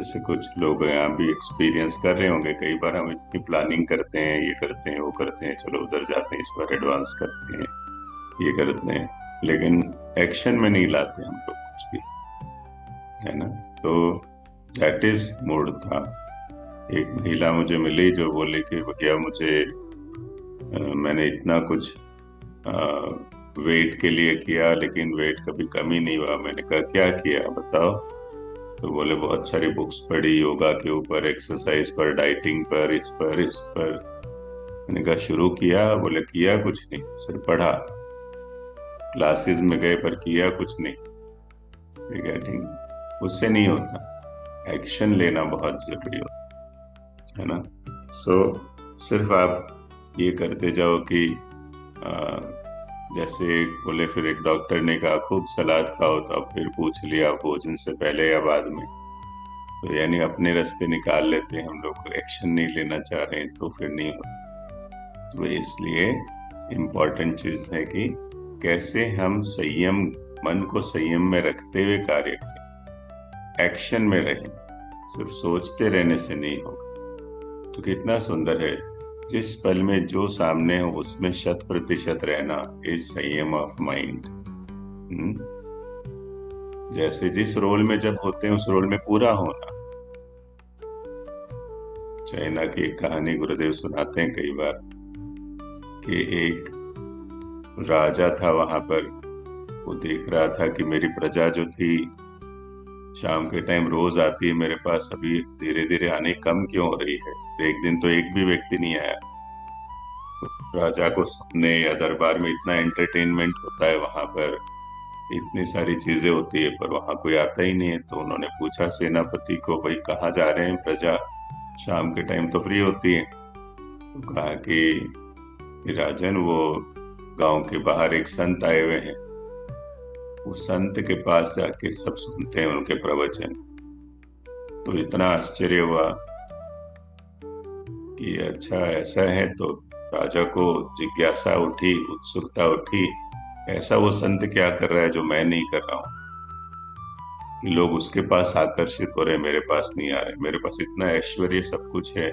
जैसे कुछ लोग यहाँ भी एक्सपीरियंस कर रहे होंगे, कई बार हम इतनी प्लानिंग करते हैं, ये करते हैं वो करते हैं, चलो उधर जाते हैं, इस बार एडवांस करते हैं, ये करते हैं, लेकिन एक्शन में नहीं लाते हम लोग कुछ भी, है ना। तो दैट इज मूड था। एक महिला मुझे मिली जो बोली कि भैया मुझे मैंने इतना कुछ वेट के लिए किया लेकिन वेट कभी कम ही नहीं हुआ। मैंने कहा क्या किया बताओ। तो बोले बहुत सारी बुक्स पढ़ी, योगा के ऊपर, एक्सरसाइज पर, डाइटिंग पर, इस पर। मैंने कहा शुरू किया। बोले किया कुछ नहीं, सिर्फ पढ़ा, क्लासेस में गए पर किया कुछ नहीं। ठीक, उससे नहीं होता, एक्शन लेना बहुत जरूरी होता है ना। सो सिर्फ आप ये करते जाओ कि आ, जैसे बोले, फिर एक डॉक्टर ने कहा खूब सलाद खाओ, तो अब फिर पूछ लिया भोजन से पहले या बाद में। तो यानी अपने रास्ते निकाल लेते हैं हम लोग, एक्शन नहीं लेना चाह रहे हैं तो फिर नहीं होता। तो इसलिए इम्पोर्टेंट चीज है कि कैसे हम संयम, मन को संयम में रखते हुए कार्य करें, एक्शन में रहें। सिर्फ सोचते रहने से नहीं होगा। तो कितना सुंदर है, जिस पल में जो सामने हो उसमें 100% रहना इज संयम ऑफ माइंड। जैसे जिस रोल में जब होते हैं उस रोल में पूरा होना। चाइना की एक कहानी गुरुदेव सुनाते हैं कई बार कि एक राजा था वहां पर। वो देख रहा था कि मेरी प्रजा जो थी शाम के टाइम रोज आती है मेरे पास, अभी धीरे धीरे आने कम क्यों हो रही है। एक दिन तो एक भी व्यक्ति नहीं आया। तो राजा को सपने या दरबार में इतना एंटरटेनमेंट होता है वहां पर, इतनी सारी चीजें होती है, पर वहां कोई आता ही नहीं है। तो उन्होंने पूछा सेनापति को, भाई कहाँ जा रहे हैं प्रजा, शाम के टाइम तो फ्री होती है। तो कहा कि राजन वो गांव के बाहर एक संत आए हुए हैं, वो संत के पास जाके सब सुनते हैं उनके प्रवचन। तो इतना आश्चर्य हुआ कि अच्छा ऐसा है। तो राजा को जिज्ञासा उठी, उत्सुकता उठी, ऐसा वो संत क्या कर रहा है जो मैं नहीं कर रहा हूँ, कि लोग उसके पास आकर्षित हो रहे, मेरे पास नहीं आ रहे। मेरे पास इतना ऐश्वर्य सब कुछ है,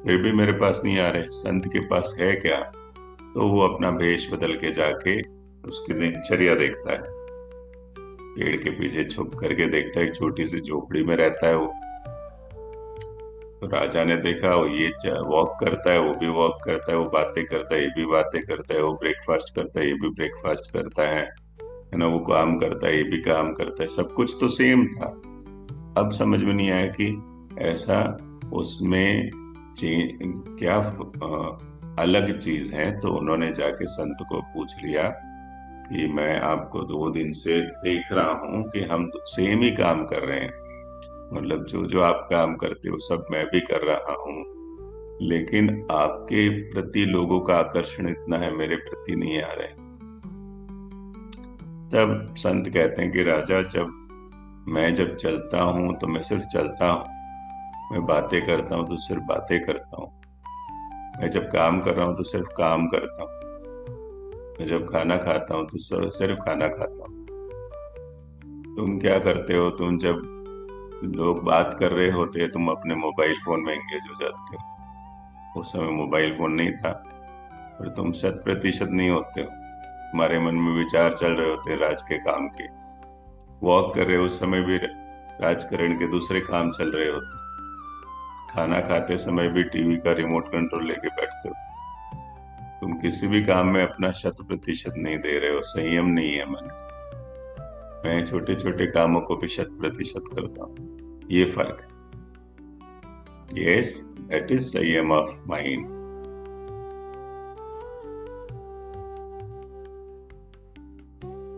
फिर भी मेरे पास नहीं आ रहे, संत के पास है क्या। तो वो अपना भेष बदल के जाके उसकी दिनचर्या देखता है, पेड़ के पीछे छुप करके देखता है, एक छोटी सी झोपड़ी में रहता है वो। तो राजा ने देखा वो ये वॉक करता है, वो भी वॉक करता है, वो बातें करता है, ये भी बातें करता है, वो ब्रेकफास्ट करता है, ये भी ब्रेकफास्ट करता है ना, वो काम करता है, ये भी काम करता है, सब कुछ तो सेम था। अब समझ में नहीं आया कि ऐसा उसमें क्या अलग चीज है। तो उन्होंने जाके संत को पूछ लिया कि मैं आपको 2 दिन से देख रहा हूं कि हम सेम ही काम कर रहे हैं, मतलब जो जो आप काम करते हो सब मैं भी कर रहा हूँ, लेकिन आपके प्रति लोगों का आकर्षण इतना है, मेरे प्रति नहीं आ रहे। तब संत कहते हैं कि राजा, जब चलता हूँ तो मैं सिर्फ चलता हूँ, मैं बातें करता हूँ तो सिर्फ बातें करता हूँ, मैं जब काम कर रहा हूँ तो सिर्फ काम करता हूँ, मैं जब खाना खाता हूँ तो सिर्फ खाना खाता हूँ। तुम क्या करते हो, तुम जब लोग बात कर रहे होते हैं तुम अपने मोबाइल फोन में एंगेज हो जाते हो। उस समय मोबाइल फोन नहीं था, पर तुम 100% नहीं होते हो, तुम्हारे मन में विचार चल रहे होते हैं राज के काम के। वॉक कर रहे हो उस समय भी राजकरण के दूसरे काम चल रहे होते। खाना खाते समय भी टीवी का रिमोट कंट्रोल लेके बैठते हो। तुम किसी भी काम में अपना 100% नहीं दे रहे हो, संयम नहीं है मन का। मैं छोटे छोटे कामों को भी 100% करता हूँ, ये फर्क है। यस, दैट इज संयम ऑफ माइंड।